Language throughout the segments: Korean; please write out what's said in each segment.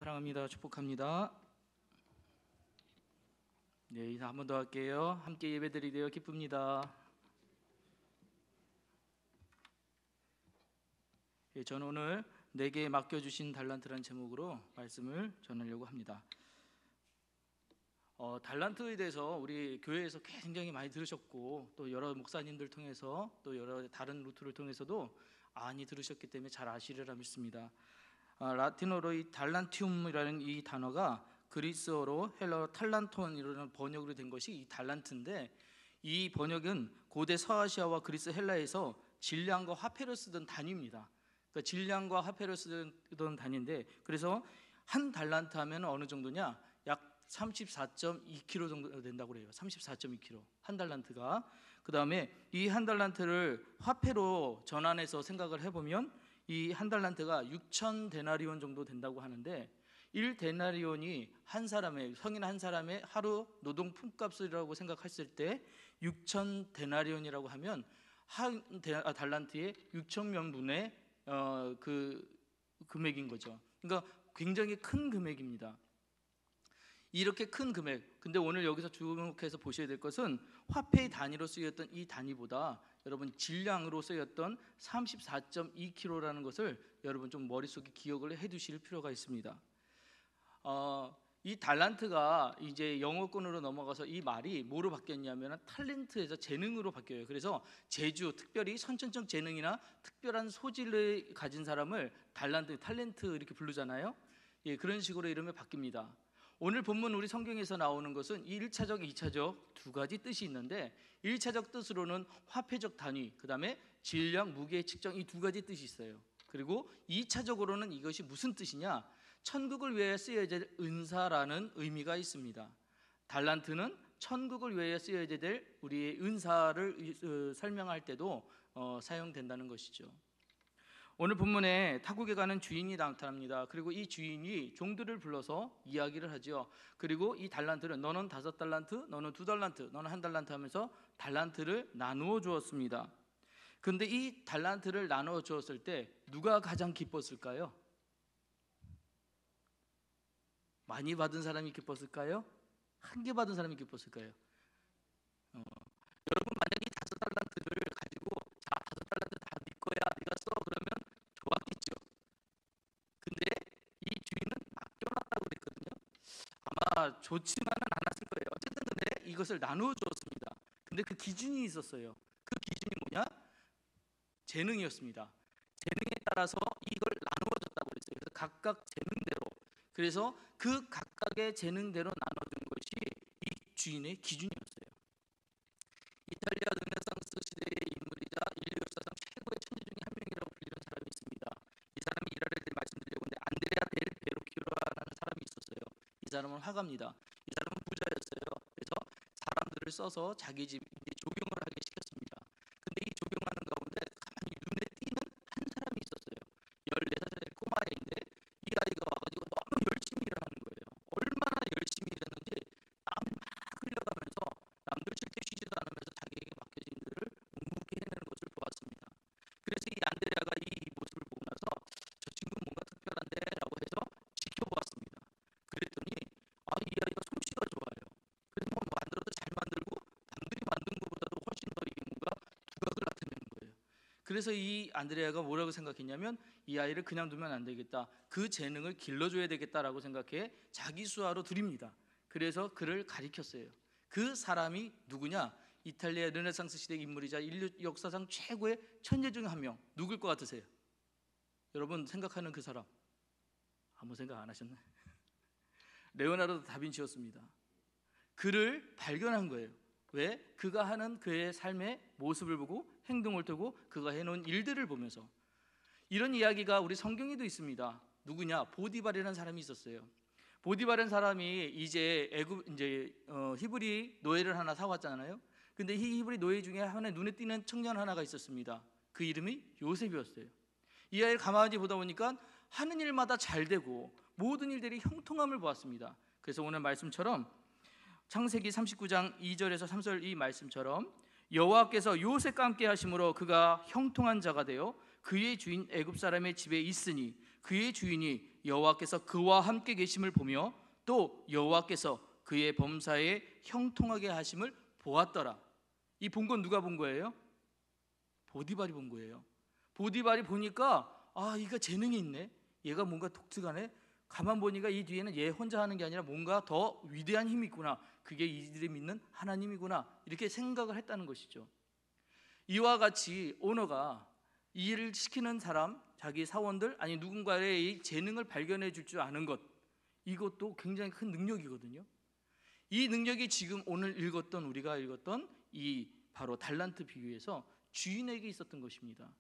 사랑합니다. 축복합니다. 네, 인사 한 번 더 할게요. 함께 예배드리게 되어 기쁩니다. 예, 저는 오늘 내게 맡겨주신 달란트라는 제목으로 말씀을 전하려고 합니다. 달란트에 대해서 우리 교회에서 굉장히 많이 들으셨고, 또 여러 목사님들 통해서, 또 여러 다른 루트를 통해서도 많이 들으셨기 때문에 잘 아시리라 믿습니다. 라틴어로 이 달란티움이라는 이 단어가 그리스어로 헬라어 탈란톤이라는 번역으로 된 것이 이 달란트인데, 이 번역은 고대 서아시아와 그리스 헬라에서 질량과 화폐로 쓰던 단위입니다. 그러니까 질량과 화폐로 쓰던 단위인데, 그래서 한 달란트 하면 어느 정도냐? 약 34.2kg 정도 된다고 그래요. 34.2kg 한 달란트가. 그 다음에 이 한 달란트를 화폐로 전환해서 생각을 해보면 이 한 달란트가 6천 데나리온 정도 된다고 하는데, 1 데나리온이 한 사람의, 성인 한 사람의 하루 노동 품값이라고 생각했을 때 6천 데나리온이라고 하면 한 달란트에 6천 명분의 그 금액인 거죠. 그러니까 굉장히 큰 금액입니다. 이렇게 큰 금액, 근데 오늘 여기서 주목해서 보셔야 될 것은 화폐의 단위로 쓰였던 이 단위보다 여러분 질량으로 쓰였던 34.2kg라는 것을 여러분 좀 머릿속에 기억을 해 두실 필요가 있습니다. 이 달란트가 이제 영어권으로 넘어가서 이 말이 뭐로 바뀌었냐면 탤런트에서 재능으로 바뀌어요. 그래서 재주, 특별히 선천적 재능이나 특별한 소질을 가진 사람을 탤런트 이렇게 부르잖아요. 예, 그런 식으로 이름이 바뀝니다. 오늘 본문 우리 성경에서 나오는 것은 1차적, 2차적 두 가지 뜻이 있는데, 1차적 뜻으로는 화폐적 단위, 그 다음에 질량, 무게, 측정, 이 두 가지 뜻이 있어요. 그리고 2차적으로는 이것이 무슨 뜻이냐? 천국을 위해 쓰여야 될 은사라는 의미가 있습니다. 달란트는 천국을 위해 쓰여야 될 우리의 은사를 설명할 때도 사용된다는 것이죠. 오늘 본문에 타국에 가는 주인이 나타납니다. 그리고 이 주인이 종들을 불러서 이야기를 하죠. 그리고 이 달란트를 너는 5달란트, 너는 2달란트, 너는 1달란트 하면서 달란트를 나누어 주었습니다. 그런데 이 달란트를 나누어 주었을 때 누가 가장 기뻤을까요? 많이 받은 사람이 기뻤을까요? 한 개 받은 사람이 기뻤을까요? 여러분 만약에 5달란트를 가지고 자 5달란트 다 네 거야, 네가 써, 그러면 좋았겠죠. 근데 이 주인은 맡겨놨다고 그랬거든요. 아마 좋지만은 않았을 거예요. 어쨌든 근데 이것을 나누어 주었습니다. 근데 그 기준이 있었어요. 그 기준이 뭐냐? 재능이었습니다. 재능에 따라서 이걸 나누어 줬다고 그랬어요. 그래서 각각 재능대로, 그래서 그 각각의 재능대로 나눠준 것이 이 주인의 기준이었어요. 이탈리아 르네상스 시대의 인물이자 인류 역사상 최고의 천재 중에 한 명이라고 불리는 사람이 있습니다. 이 사람이 일화를 말씀드리려고 하는데 안드레아 델 베로키오라는 사람이 있었어요. 이 사람은 화가입니다. 이 사람은 부자였어요. 그래서 사람들을 써서 자기 집 조경을 하게 시켰습니다. 근데 이 조경하는 가운데 가만히 눈에 띄는 한 사람이 있었어요. 14살의 꼬마애인데 이 아이가 와가지고 너무 열심히 일을 하는 거예요. 얼마나 열심히 일했는지 땀이 막 흘려가면서 남들 쉴 때 쉬지도 않으면서 자기에게 맡겨진 일을 묵묵히 해내는 것을 보았습니다. 그래서 이 안드레아가 이 모습을 보고 나서 저 친구는 뭔가 특별한데 라고 해서 지켜보았습니다. 그랬더니 이 아이가 솜씨가 좋아요. 그래서 뭐 만들어도 잘 만들고 남들이 만든 것보다도 훨씬 더 이게 뭔가 두각을 나타내는 거예요. 그래서 이 안드레아가 뭐라고 생각했냐면 이 아이를 그냥 두면 안 되겠다, 그 재능을 길러줘야 되겠다라고 생각해 자기 수하로 드립니다. 그래서 그를 가리켰어요. 그 사람이 누구냐? 이탈리아 르네상스 시대 인물이자 인류 역사상 최고의 천재 중 한 명. 누굴 것 같으세요? 여러분 생각하는 그 사람 아무 생각 안 하셨나요? 레오나르도 다빈치였습니다. 그를 발견한 거예요. 왜? 그가 하는 그의 삶의 모습을 보고 행동을 보고 그가 해놓은 일들을 보면서. 이런 이야기가 우리 성경에도 있습니다. 누구냐? 보디발이라는 사람이 있었어요. 보디발이라는 사람이 이제 히브리 노예를 하나 사왔잖아요. 근데 이 히브리 노예 중에 하나 눈에 띄는 청년 하나가 있었습니다. 그 이름이 요셉이었어요. 이 아이를 가만히 보다 보니까 하는 일마다 잘 되고 모든 일들이 형통함을 보았습니다. 그래서 오늘 말씀처럼 창세기 39장 2절에서 3절 이 말씀처럼 여호와께서 요셉과 함께 하심으로 그가 형통한 자가 되어 그의 주인 애굽 사람의 집에 있으니 그의 주인이 여호와께서 그와 함께 계심을 보며 또 여호와께서 그의 범사에 형통하게 하심을 보았더라. 이 본 건 누가 본 거예요? 보디발이 본 거예요. 보디발이 보니까 이가 재능이 있네. 얘가 뭔가 독특하네. 가만 보니까 이 뒤에는 얘 혼자 하는 게 아니라 뭔가 더 위대한 힘이 있구나. 그게 이들이 믿는 하나님이구나. 이렇게 생각을 했다는 것이죠. 이와 같이 오너가 이 일을 시키는 사람, 자기 사원들, 아니 누군가의 이 재능을 발견해 줄 줄 아는 것, 이것도 굉장히 큰 능력이거든요. 이 능력이 지금 오늘 우리가 읽었던 이 바로 달란트 비유에서 주인에게 있었던 것입니다.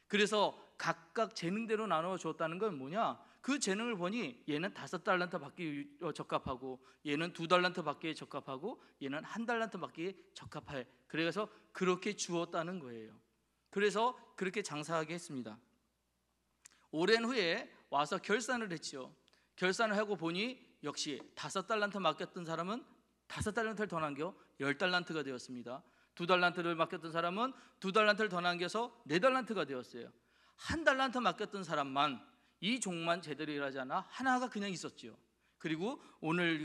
그래서 각각 재능대로 나누어 주었다는 건 뭐냐? 그 재능을 보니 얘는 5달란트 받기에 적합하고, 얘는 2달란트 받기에 적합하고, 얘는 1달란트 받기에 적합해. 그래서 그렇게 주었다는 거예요. 그래서 그렇게 장사하게 했습니다. 오랜 후에 와서 결산을 했죠. 결산을 하고 보니 역시 5달란트 맡겼던 사람은 5달란트를 더 남겨 10달란트가 되었습니다. 2달란트를 맡겼던 사람은 2달란트를 더 남겨서 4달란트가 되었어요. 1달란트 맡겼던 사람만, 이 종만 제대로 일하지 않아 하나가 그냥 있었죠. 그리고 오늘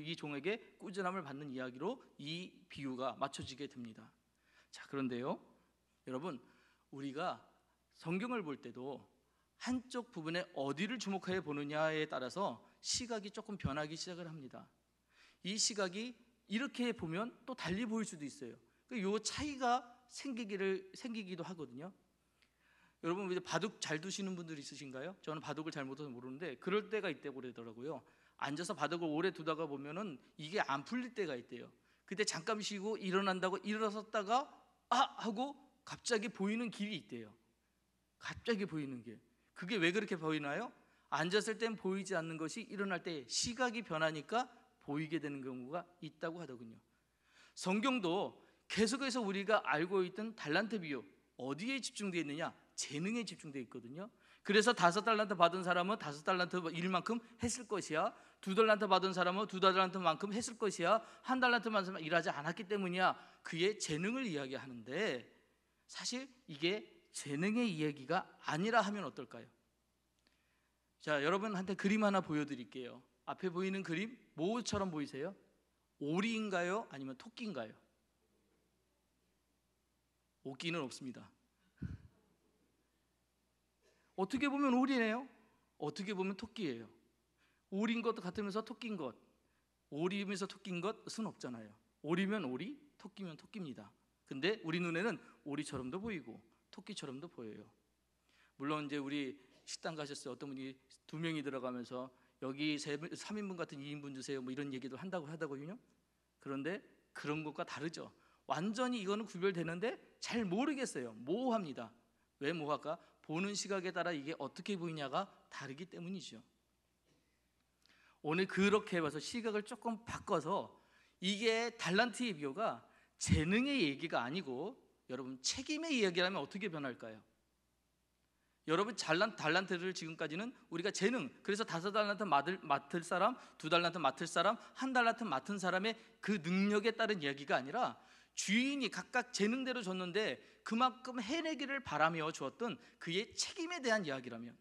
이 종에게 꾸준함을 받는 이야기로 이 비유가 맞춰지게 됩니다. 자, 그런데요, 여러분, 우리가 성경을 볼 때도 한쪽 부분에 어디를 주목해 보느냐에 따라서 시각이 조금 변하기 시작을 합니다. 이 시각이 이렇게 보면 또 달리 보일 수도 있어요. 이 차이가 생기기도 하거든요. 여러분, 바둑 잘 두시는 분들 있으신가요? 저는 바둑을 잘 못해서 모르는데 그럴 때가 있다고 그러더라고요. 앉아서 바둑을 오래 두다가 보면은 이게 안 풀릴 때가 있대요. 그때 잠깐 쉬고 일어난다고 일어섰다가 하고 갑자기 보이는 길이 있대요. 갑자기 보이는 길. 그게 왜 그렇게 보이나요? 앉았을 땐 보이지 않는 것이 일어날 때 시각이 변하니까 보이게 되는 경우가 있다고 하더군요. 성경도 계속해서 우리가 알고 있던 달란트 비유, 어디에 집중되어 있느냐? 재능에 집중되어 있거든요. 그래서 5달란트 받은 사람은 5달란트 일만큼 했을 것이야. 2달란트 받은 사람은 2달란트만큼 했을 것이야. 1달란트만 일하지 않았기 때문이야. 그의 재능을 이야기하는데, 사실 이게 재능의 이야기가 아니라 하면 어떨까요? 자, 여러분한테 그림 하나 보여드릴게요. 앞에 보이는 그림 뭐처럼 보이세요? 오리인가요? 아니면 토끼인가요? 오끼는 없습니다. 어떻게 보면 오리네요. 어떻게 보면 토끼예요. 오리인 것 같으면서 토끼인 것, 오리면서 토끼인 것은 없잖아요. 오리면 오리, 토끼면 토끼입니다. 근데 우리 눈에는 오리처럼도 보이고 토끼처럼도 보여요. 물론 이제 우리 식당 가셨어요. 어떤 분이 2명이 들어가면서 여기 3인분 같은 2인분 주세요, 뭐 이런 얘기도 한다고 하더군요. 그런데 그런 것과 다르죠. 완전히 이거는 구별되는데 잘 모르겠어요. 모호합니다. 왜 모호할까? 보는 시각에 따라 이게 어떻게 보이냐가 다르기 때문이죠. 오늘 그렇게 해봐서 시각을 조금 바꿔서 이게 달란트의 비유가 재능의 얘기가 아니고 여러분 책임의 이야기라면 어떻게 변할까요? 여러분 달란트를 지금까지는 우리가 재능, 그래서 5달란트 맡을 사람, 2달란트 맡을 사람, 1달란트 맡은 사람의 그 능력에 따른 이야기가 아니라 주인이 각각 재능대로 줬는데 그만큼 해내기를 바라며 주었던 그의 책임에 대한 이야기라면,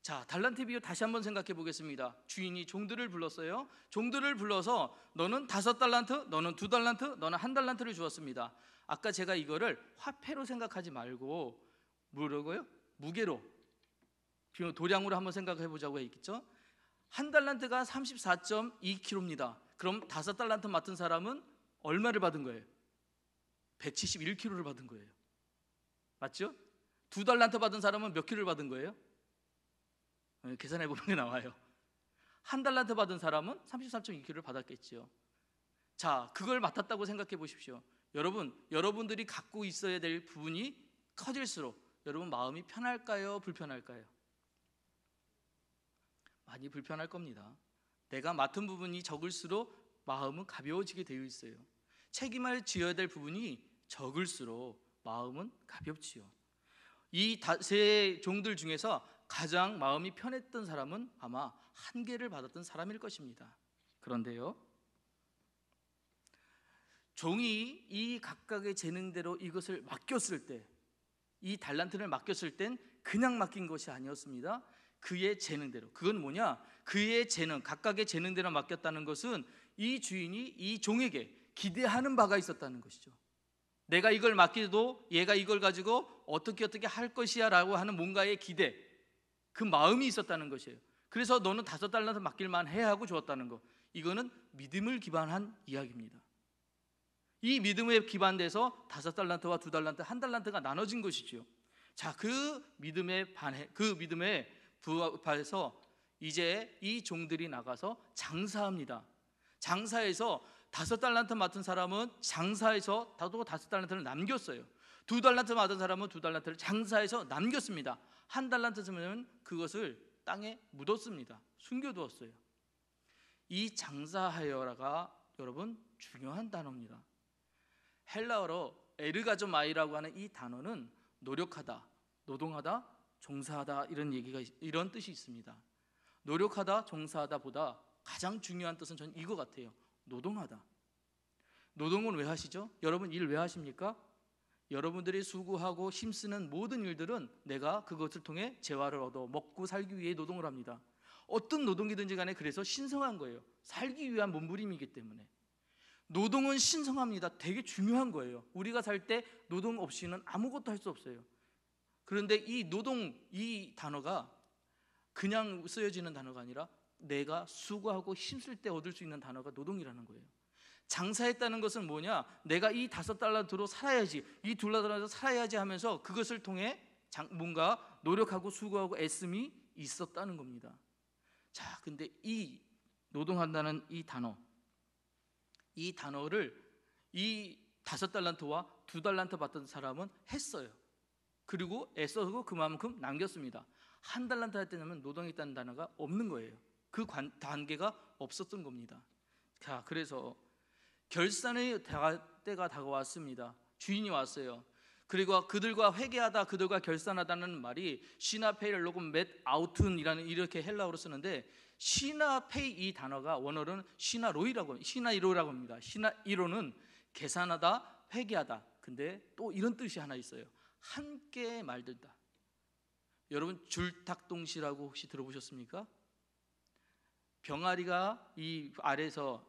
자, 달란트 비유 다시 한번 생각해 보겠습니다. 주인이 종들을 불렀어요. 종들을 불러서 너는 5달란트, 너는 2달란트, 너는 1달란트를 주었습니다. 아까 제가 이거를 화폐로 생각하지 말고 뭐라고요? 무게로, 도량으로 한번 생각해 보자고 했겠죠. 1달란트가 34.2kg입니다. 그럼 5달란트 맡은 사람은 얼마를 받은 거예요? 171kg를 받은 거예요. 맞죠? 2달란트 받은 사람은 몇 킬로를 받은 거예요? 계산해 보면 나와요. 1달란트 받은 사람은 33.2kg를 받았겠죠. 자, 그걸 맡았다고 생각해 보십시오. 여러분들이 갖고 있어야 될 부분이 커질수록 여러분 마음이 편할까요? 불편할까요? 많이 불편할 겁니다. 내가 맡은 부분이 적을수록 마음은 가벼워지게 되어 있어요. 책임을 져야 될 부분이 적을수록 마음은 가볍지요. 이 세 종들 중에서 가장 마음이 편했던 사람은 아마 한계를 받았던 사람일 것입니다. 그런데요, 종이 이 각각의 재능대로 이것을 맡겼을 때, 이 달란트를 맡겼을 땐 그냥 맡긴 것이 아니었습니다. 그의 재능대로. 그건 뭐냐? 그의 재능, 각각의 재능대로 맡겼다는 것은 이 주인이 이 종에게 기대하는 바가 있었다는 것이죠. 내가 이걸 맡기도 얘가 이걸 가지고 어떻게 할 것이야 라고 하는 뭔가의 기대, 그 마음이 있었다는 것이에요. 그래서 너는 5달란트 맡길만 해 하고 주었다는 것. 이거는 믿음을 기반한 이야기입니다. 이 믿음에 기반돼서 5달란트와 2달란트, 1달란트가 나눠진 것이지요. 자, 그 믿음에 부합해서 이제 이 종들이 나가서 장사합니다. 장사해서 5달란트 맡은 사람은 장사해서 다도 5달란트를 남겼어요. 2달란트 맡은 사람은 2달란트를 장사해서 남겼습니다. 1달란트 쓰면 그것을 땅에 묻었습니다. 숨겨두었어요. 이 장사하여라가 여러분 중요한 단어입니다. 헬라어로 에르가조마이라고 하는 이 단어는 노력하다, 노동하다, 종사하다 이런 뜻이 있습니다. 노력하다, 종사하다보다 가장 중요한 뜻은 저는 이거 같아요. 노동하다. 노동은 왜 하시죠? 여러분 일 왜 하십니까? 여러분들이 수고하고 힘쓰는 모든 일들은 내가 그것을 통해 재화를 얻어 먹고 살기 위해 노동을 합니다. 어떤 노동이든지 간에 그래서 신성한 거예요. 살기 위한 몸부림이기 때문에. 노동은 신성합니다. 되게 중요한 거예요. 우리가 살 때 노동 없이는 아무것도 할 수 없어요. 그런데 이 노동, 이 단어가 그냥 쓰여지는 단어가 아니라 내가 수고하고 힘쓸 때 얻을 수 있는 단어가 노동이라는 거예요. 장사했다는 것은 뭐냐? 내가 이 5달란트로 살아야지, 이 2달란트로 살아야지 하면서 그것을 통해 뭔가 노력하고 수고하고 애씀이 있었다는 겁니다. 자, 근데 이 노동한다는 이 단어를 이 5달란트와 2달란트 받던 사람은 했어요. 그리고 애써서 그만큼 남겼습니다. 1달란트 할 때는 노동했다는 단어가 없는 거예요. 그 단계가 없었던 겁니다. 자, 그래서 결산의 때가 다가왔습니다. 주인이 왔어요. 그리고 그들과 회개하다, 그들과 결산하다는 말이 시나페이를 로금 맷 아우툰이라는 이렇게 헬라어로 쓰는데, 시나페이 이 단어가 원어로는 시나이로라고 합니다. 시나이로는 계산하다, 회개하다. 근데 또 이런 뜻이 하나 있어요. 함께 말들다. 여러분 줄탁동시라고 혹시 들어보셨습니까? 병아리가 이 알에서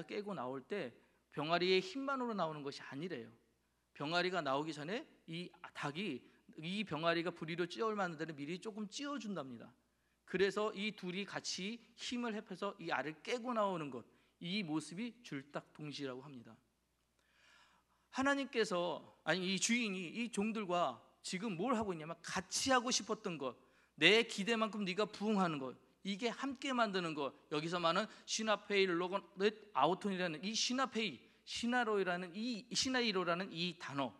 깨고 나올 때 병아리의 힘만으로 나오는 것이 아니래요. 병아리가 나오기 전에 이 닭이 이 병아리가 부리로 찧어올 만한 데는 미리 조금 찧어준답니다. 그래서 이 둘이 같이 힘을 합해서 이 알을 깨고 나오는 것, 이 모습이 줄탁동시라고 합니다. 하나님께서, 이 주인이 이 종들과 지금 뭘 하고 있냐면 같이 하고 싶었던 것, 내 기대만큼 네가 부응하는 것, 이게 함께 만드는 것. 여기서 말하는 시나페이 로건 아우톤이라는 이 시나이로라는 이 단어,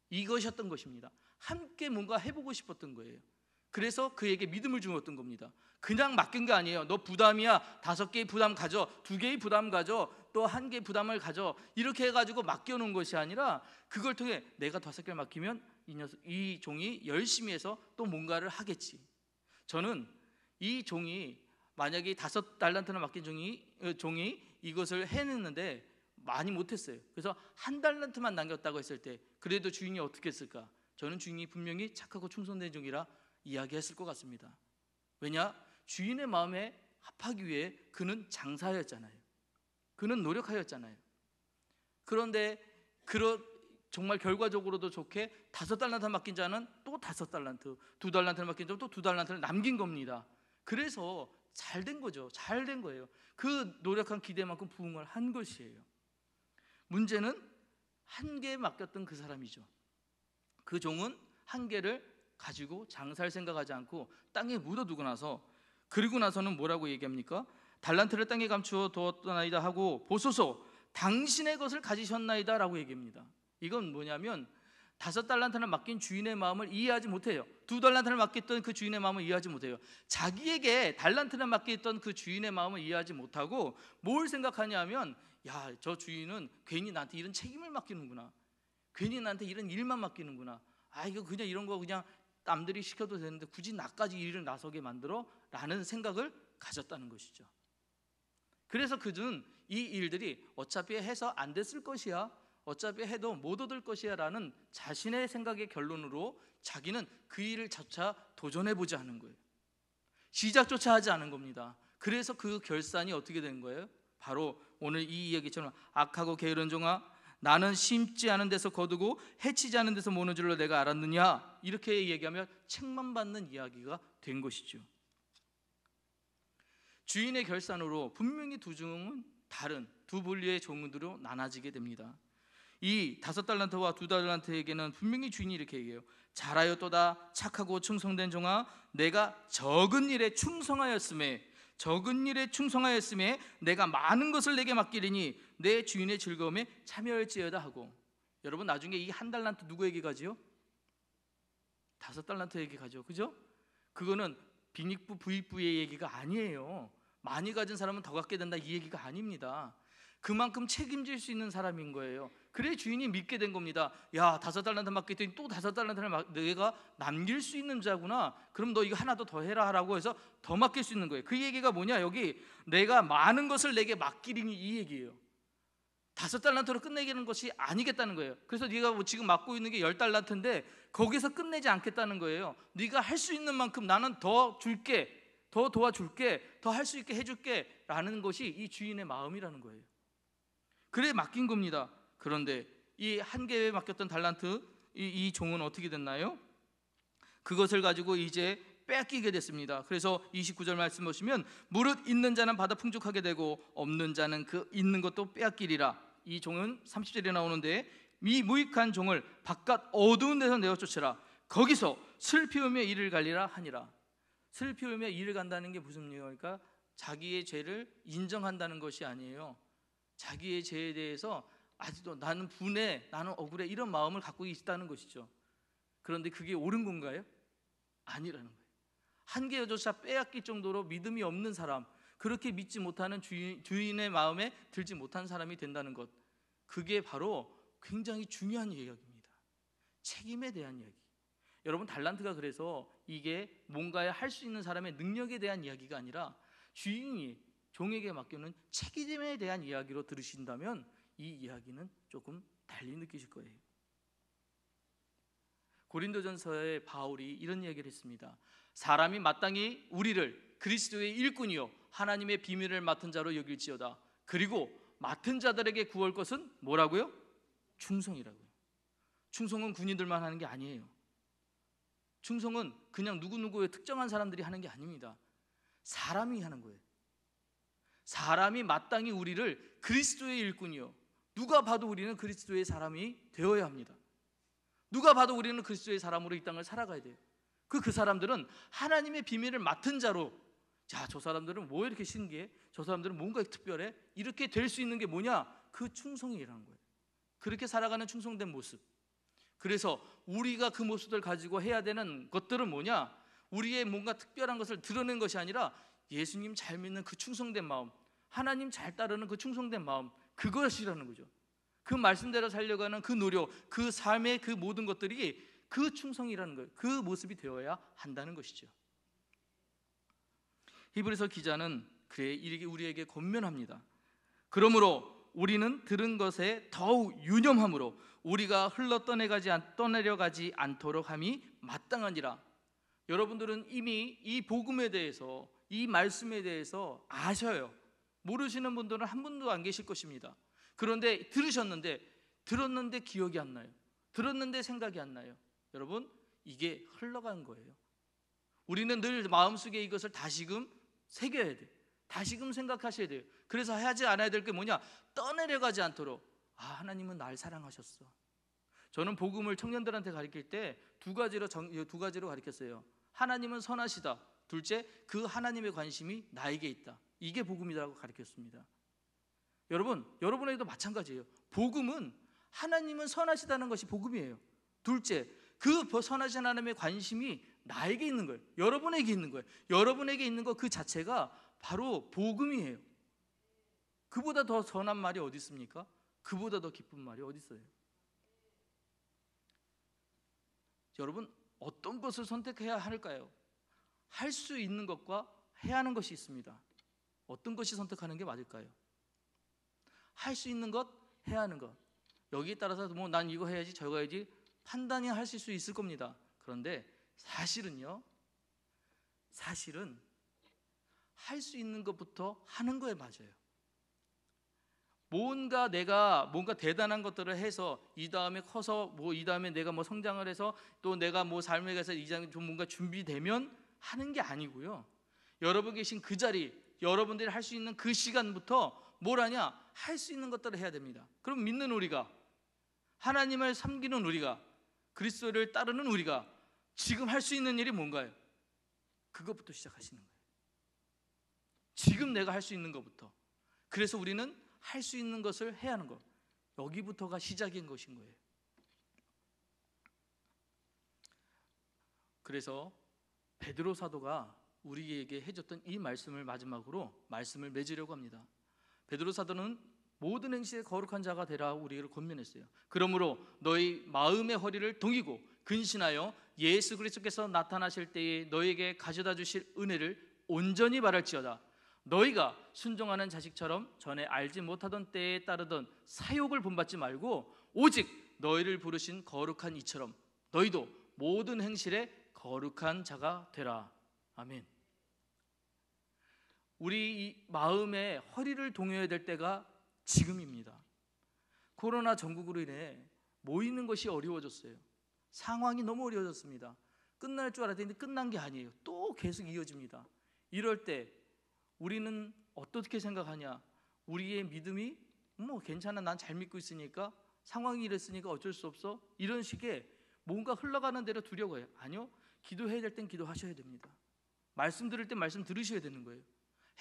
이것이었던 것입니다. 함께 뭔가 해보고 싶었던 거예요. 그래서 그에게 믿음을 주었던 겁니다. 그냥 맡긴 게 아니에요. 너 부담이야, 5개의 부담 가져, 2개의 부담 가져, 또 1개의 부담을 가져, 이렇게 해가지고 맡겨놓은 것이 아니라 그걸 통해 내가 5개를 맡기면 이 종이 열심히 해서 또 뭔가를 하겠지. 저는 이 종이 만약에 5달란트나 맡긴 종이 이것을 해냈는데 많이 못했어요. 그래서 1달란트만 남겼다고 했을 때 그래도 주인이 어떻게 했을까? 저는 주인이 분명히 착하고 충성된 종이라 이야기했을 것 같습니다. 왜냐? 주인의 마음에 합하기 위해 그는 장사하였잖아요. 그는 노력하였잖아요. 그런데 정말 결과적으로도 좋게 5달란트 맡긴 자는 또 5달란트, 2달란트를 맡긴 자는 또 2달란트를 남긴 겁니다. 그래서 잘 된 거죠. 잘 된 거예요. 그 노력한 기대만큼 부응을 한 것이에요. 문제는 1개 맡겼던 그 사람이죠. 그 종은 1개를 가지고 장사할 생각하지 않고 땅에 묻어두고 그리고 나서는 뭐라고 얘기합니까? 달란트를 땅에 감추어 두었나이다 하고 보소서 당신의 것을 가지셨나이다 라고 얘기합니다. 이건 뭐냐면 5달란트를 맡긴 주인의 마음을 이해하지 못해요. 2달란트를 맡겼던 그 주인의 마음을 이해하지 못해요. 자기에게 달란트를 맡겼던 그 주인의 마음을 이해하지 못하고 뭘 생각하냐면, 야, 저 주인은 괜히 나한테 이런 책임을 맡기는구나, 괜히 나한테 이런 일만 맡기는구나, 이거 그냥 이런 거 그냥 남들이 시켜도 되는데 굳이 나까지 일을 나서게 만들어? 라는 생각을 가졌다는 것이죠. 그래서 그는 이 일들이 어차피 해서 안 됐을 것이야, 어차피 해도 못 얻을 것이야 라는 자신의 생각의 결론으로 자기는 그 일을조차 도전해보지 않은 거예요. 시작조차 하지 않은 겁니다. 그래서 그 결산이 어떻게 된 거예요? 바로 오늘 이 이야기처럼 악하고 게으른 종아, 나는 심지 않은 데서 거두고 해치지 않은 데서 모는 줄로 내가 알았느냐, 이렇게 얘기하면 책만 받는 이야기가 된 것이죠. 주인의 결산으로 분명히 두 종은 다른 두 분류의 종들로 나눠지게 됩니다. 이 5달란트와 2달란트에게는 분명히 주인이 이렇게 얘기해요. 잘하였도다 착하고 충성된 종아, 내가 적은 일에 충성하였음에 내가 많은 것을 내게 맡기리니 내 주인의 즐거움에 참여할지어다 하고. 여러분, 나중에 이 1달란트 누구에게 가지요? 5달란트에게 가죠. 그죠? 그거는 빈익부 부익부의 얘기가 아니에요. 많이 가진 사람은 더 갖게 된다, 이 얘기가 아닙니다. 그만큼 책임질 수 있는 사람인 거예요. 그래 주인이 믿게 된 겁니다. 야, 5달란트 맡겼더니 또 5달란트를 내가 남길 수 있는 자구나. 그럼 너 이거 하나 더 해라 하라고 해서 더 맡길 수 있는 거예요. 그 얘기가 뭐냐, 여기 내가 많은 것을 내게 맡기리니, 이 얘기예요. 5달란트로 끝내기는 것이 아니겠다는 거예요. 그래서 네가 뭐 지금 맡고 있는 게 10달란트인데 거기서 끝내지 않겠다는 거예요. 네가 할 수 있는 만큼 나는 더 줄게, 더 도와줄게, 더 할 수 있게 해줄게 라는 것이 이 주인의 마음이라는 거예요. 그래 맡긴 겁니다. 그런데 이 한 개에 맡겼던 달란트, 이 종은 어떻게 됐나요? 그것을 가지고 이제 뺏기게 됐습니다. 그래서 29절 말씀 보시면 무릇 있는 자는 받아 풍족하게 되고 없는 자는 그 있는 것도 빼앗기리라. 이 종은 30절에 나오는데 이 무익한 종을 바깥 어두운 데서 내어 쫓으라. 거기서 슬피 울며 이를 갈리라 하니라. 슬피 울며 이를 간다는 게 무슨 얘기입니까? 자기의 죄를 인정한다는 것이 아니에요. 자기의 죄에 대해서 아직도 나는 분해, 나는 억울해, 이런 마음을 갖고 있다는 것이죠. 그런데 그게 옳은 건가요? 아니라는 거예요. 한계조차 빼앗길 정도로 믿음이 없는 사람, 그렇게 믿지 못하는 주인의 마음에 들지 못한 사람이 된다는 것, 그게 바로 굉장히 중요한 이야기입니다. 책임에 대한 이야기. 여러분, 달란트가 그래서 이게 뭔가에 할 수 있는 사람의 능력에 대한 이야기가 아니라 주인이 종에게 맡기는 책임에 대한 이야기로 들으신다면 이 이야기는 조금 달리 느끼실 거예요. 고린도전서에 바울이 이런 이야기를 했습니다. 사람이 마땅히 우리를 그리스도의 일꾼이요 하나님의 비밀을 맡은 자로 여길지어다. 그리고 맡은 자들에게 구할 것은 뭐라고요? 충성이라고요. 충성은 군인들만 하는 게 아니에요. 충성은 그냥 누구누구의 특정한 사람들이 하는 게 아닙니다. 사람이 하는 거예요. 사람이 마땅히 우리를 그리스도의 일꾼이요, 누가 봐도 우리는 그리스도의 사람이 되어야 합니다. 누가 봐도 우리는 그리스도의 사람으로 이 땅을 살아가야 돼요. 그 사람들은 하나님의 비밀을 맡은 자로, 자, 저 사람들은 뭐 이렇게 신기해? 저 사람들은 뭔가 특별해? 이렇게 될 수 있는 게 뭐냐? 그 충성이라는 거예요. 그렇게 살아가는 충성된 모습. 그래서 우리가 그 모습을 가지고 해야 되는 것들은 뭐냐? 우리의 뭔가 특별한 것을 드러낸 것이 아니라 예수님 잘 믿는 그 충성된 마음, 하나님 잘 따르는 그 충성된 마음, 그것이라는 거죠. 그 말씀대로 살려가는 그 노력, 그 삶의 그 모든 것들이 그 충성이라는 거예요. 그 모습이 되어야 한다는 것이죠. 히브리서 기자는 그래 이렇게 우리에게 권면합니다. 그러므로 우리는 들은 것에 더욱 유념함으로 우리가 떠내려가지 않도록 함이 마땅하니라. 여러분들은 이미 이 복음에 대해서, 이 말씀에 대해서 아셔요. 모르시는 분들은 한 분도 안 계실 것입니다. 그런데 들었는데 기억이 안 나요. 들었는데 생각이 안 나요. 여러분, 이게 흘러간 거예요. 우리는 늘 마음속에 이것을 다시금 새겨야 돼요. 다시금 생각하셔야 돼요. 그래서 하지 않아야 될 게 뭐냐? 떠내려가지 않도록. 아, 하나님은 날 사랑하셨어. 저는 복음을 청년들한테 가르칠 때 두 가지로 가르쳤어요. 하나님은 선하시다. 둘째, 그 하나님의 관심이 나에게 있다. 이게 복음이라고 가르쳤습니다. 여러분에게도 마찬가지예요. 복음은 하나님은 선하시다는 것이 복음이에요. 둘째, 그 선하신 하나님의 관심이 나에게 있는 거예요. 여러분에게 있는 거예요. 여러분에게 있는 것 그 자체가 바로 복음이에요. 그보다 더 선한 말이 어디 있습니까? 그보다 더 기쁜 말이 어디 있어요? 여러분, 어떤 것을 선택해야 할까요? 할 수 있는 것과 해야 하는 것이 있습니다. 어떤 것이 선택하는 게 맞을까요? 할 수 있는 것, 해야 하는 것. 여기에 따라서 뭐 난 이거 해야지 저거 해야지 판단이 하실 수 있을 겁니다. 그런데 사실은 할 수 있는 것부터 하는 거에 맞아요. 내가 뭔가 대단한 것들을 해서 이 다음에 커서 이 다음에 내가 성장을 해서 또 내가 삶에 가서 이장 좀 뭔가 준비되면 하는 게 아니고요. 여러분 계신 그 자리, 여러분들이 할 수 있는 그 시간부터 뭘 하냐? 할 수 있는 것들을 해야 됩니다. 그럼 믿는 우리가, 하나님을 섬기는 우리가, 그리스도를 따르는 우리가 지금 할 수 있는 일이 뭔가요? 그것부터 시작하시는 거예요. 지금 내가 할 수 있는 것부터. 그래서 우리는 할 수 있는 것을 해야 하는 것, 여기부터가 시작인 것인 거예요. 그래서 베드로 사도가 우리에게 해줬던 이 말씀을 마지막으로 말씀을 맺으려고 합니다. 베드로 사도는 모든 행실에 거룩한 자가 되라 우리를 권면했어요. 그러므로 너희 마음의 허리를 동이고 근신하여 예수 그리스도께서 나타나실 때에 너희에게 가져다 주실 은혜를 온전히 바랄지어다. 너희가 순종하는 자식처럼 전에 알지 못하던 때에 따르던 사욕을 본받지 말고 오직 너희를 부르신 거룩한 이처럼 너희도 모든 행실에 거룩한 자가 되라. 아멘. 우리 이 마음의 허리를 동여야 될 때가 지금입니다. 코로나 전국으로 인해 모이는 것이 어려워졌어요. 상황이 너무 어려워졌습니다. 끝날 줄 알았는데 끝난 게 아니에요. 또 계속 이어집니다. 이럴 때 우리는 어떻게 생각하냐? 우리의 믿음이 괜찮아, 난 잘 믿고 있으니까, 상황이 이랬으니까 어쩔 수 없어, 이런 식의 뭔가 흘러가는 대로 두려고 해요. 아니요, 기도해야 될 땐 기도하셔야 됩니다. 말씀 들을 땐 말씀 들으셔야 되는 거예요.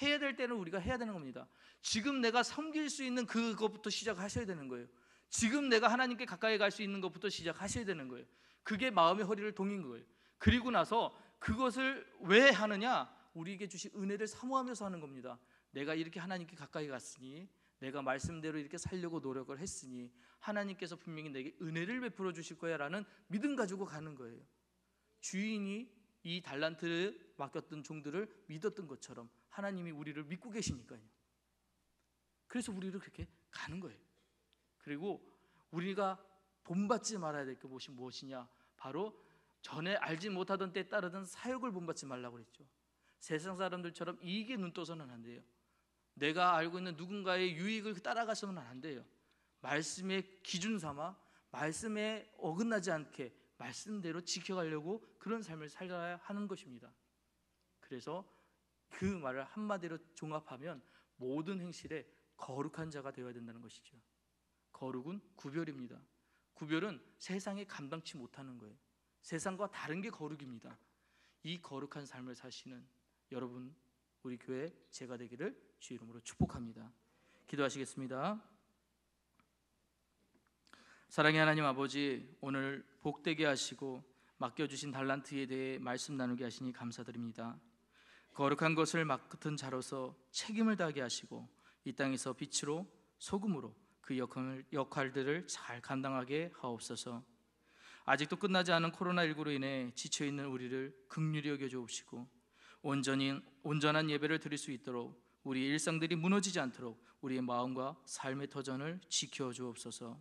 해야 될 때는 우리가 해야 되는 겁니다. 지금 내가 섬길 수 있는 그것부터 시작하셔야 되는 거예요. 지금 내가 하나님께 가까이 갈 수 있는 것부터 시작하셔야 되는 거예요. 그게 마음의 허리를 동인 거예요. 그리고 나서 그것을 왜 하느냐? 우리에게 주신 은혜를 사모하면서 하는 겁니다. 내가 이렇게 하나님께 가까이 갔으니, 내가 말씀대로 이렇게 살려고 노력을 했으니 하나님께서 분명히 내게 은혜를 베풀어 주실 거야 라는 믿음 가지고 가는 거예요. 주인이 이 달란트를 맡겼던 종들을 믿었던 것처럼 하나님이 우리를 믿고 계시니까요. 그래서 우리를 그렇게 가는 거예요. 그리고 우리가 본받지 말아야 될 것이 무엇이냐? 바로 전에 알지 못하던 때에 따르던 사욕을 본받지 말라고 그랬죠. 세상 사람들처럼 이익에 눈 떠서는 안 돼요. 내가 알고 있는 누군가의 유익을 따라가서는 안 돼요. 말씀의 기준 삼아 말씀에 어긋나지 않게 말씀대로 지켜가려고 그런 삶을 살아야 하는 것입니다. 그래서 그 말을 한마디로 종합하면 모든 행실에 거룩한 자가 되어야 된다는 것이죠. 거룩은 구별입니다. 구별은 세상에 감당치 못하는 거예요. 세상과 다른 게 거룩입니다. 이 거룩한 삶을 사시는 여러분, 우리 교회 제가 되기를 주 이름으로 축복합니다. 기도하시겠습니다. 사랑의 하나님 아버지, 오늘 복되게 하시고 맡겨주신 달란트에 대해 말씀 나누게 하시니 감사드립니다. 거룩한 것을 맡은 자로서 책임을 다하게 하시고 이 땅에서 빛으로 소금으로 그 역할들을 잘 감당하게 하옵소서. 아직도 끝나지 않은 코로나19로 인해 지쳐있는 우리를 긍휼히 여겨 주옵시고 온전한 예배를 드릴 수 있도록 우리 일상들이 무너지지 않도록 우리의 마음과 삶의 터전을 지켜 주옵소서.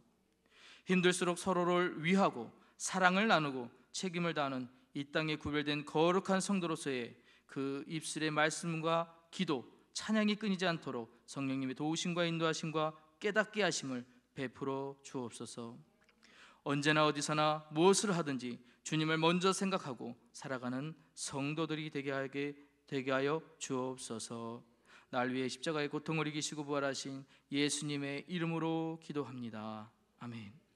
힘들수록 서로를 위하고 사랑을 나누고 책임을 다하는 이 땅에 구별된 거룩한 성도로서의 그 입술의 말씀과 기도, 찬양이 끊이지 않도록 성령님의 도우심과 인도하심과 깨닫게 하심을 베풀어 주옵소서. 언제나 어디서나 무엇을 하든지 주님을 먼저 생각하고 살아가는 성도들이 되게 하여 주옵소서. 날 위해 십자가의 고통을 이기시고 부활하신 예수님의 이름으로 기도합니다. 아멘.